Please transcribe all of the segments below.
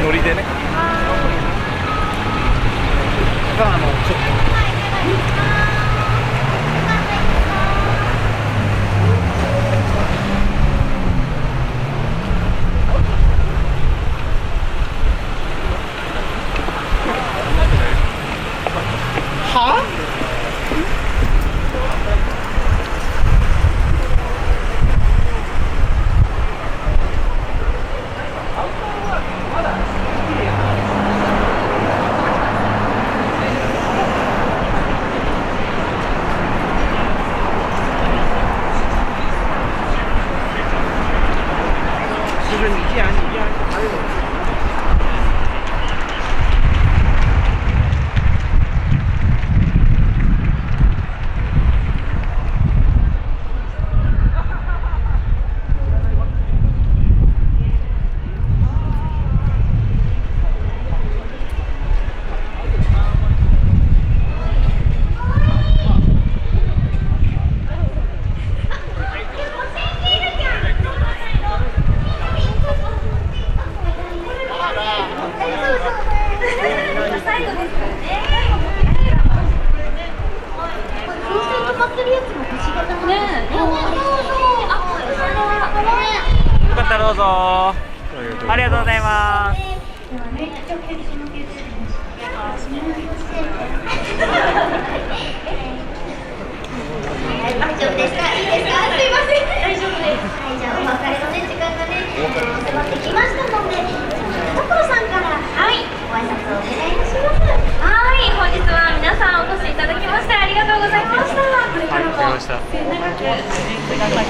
ノリでね。ちょっと。は？就是你既然还有。よかったらどうぞ。ありがとうございます。大丈夫ですか？いいですか？すいません。大丈夫です。はい、じゃあお別れのね時間がね、迫ってきましたので、所さんからご挨拶をお願いいたします。はい、本日は皆さんお越しいただきましてありがとうございました。これからも末永くください。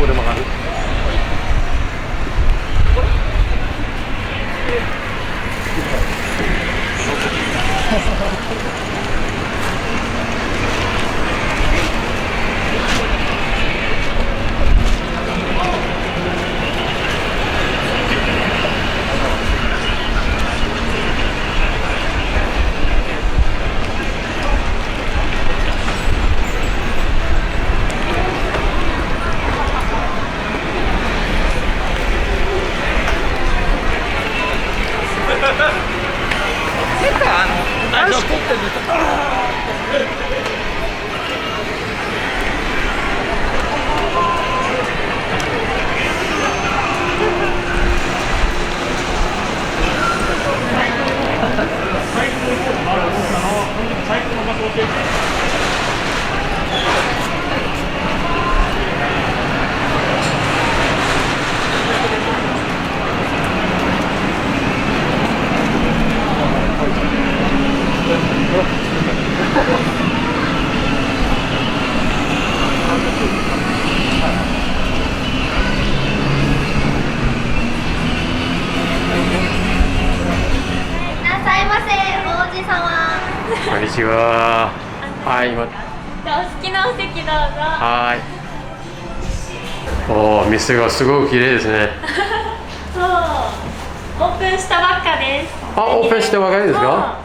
ここで曲がる。ちは。はい、今。じゃあお好きなお席どうぞ。はい。おお、店がすごく綺麗ですね。そう、オープンしたばっかです。あ、オープンしてばかりですか？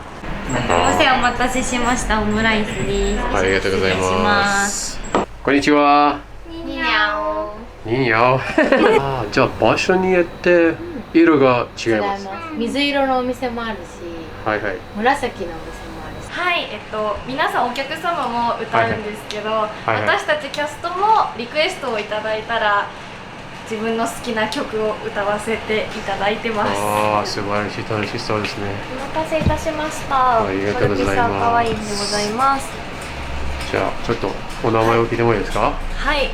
すみません、お待たせしました。オムライスです。ありがとうございます。こんにちは。にゃお。にゃお。あ、じゃあ場所によって色が違います。水色のお店もあるし、はいはい。紫のお店もあるし。はい、皆さんお客様も歌うんですけど、はいはい私たちキャストもリクエストをいただいたら自分の好きな曲を歌わせていただいてます。ああ、素晴らしい、楽しそうですね。お待たせいたしました。ありがとうございます。かわいいんでございます。じゃあちょっとお名前を聞いてもいいですか？はい、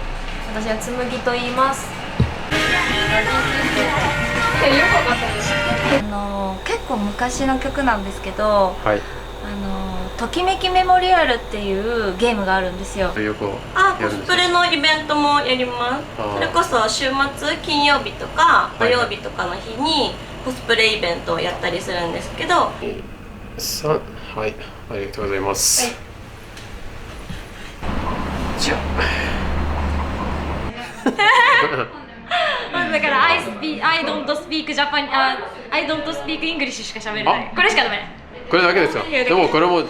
私はつむぎと言います。結構昔の曲なんですけど、はい。ときめきメモリアルっていうゲームがあるんですよ。よくあ、コやるんですか？スプレのイベントもやります。それこそ週末金曜日とか土曜日とかの日にコスプレイベントをやったりするんですけど、はい、ありがとうございます。はいじゃだから I don't speak Japan、I don't speak English しか喋れない。これしかダメ。これだけですよ。でもこれも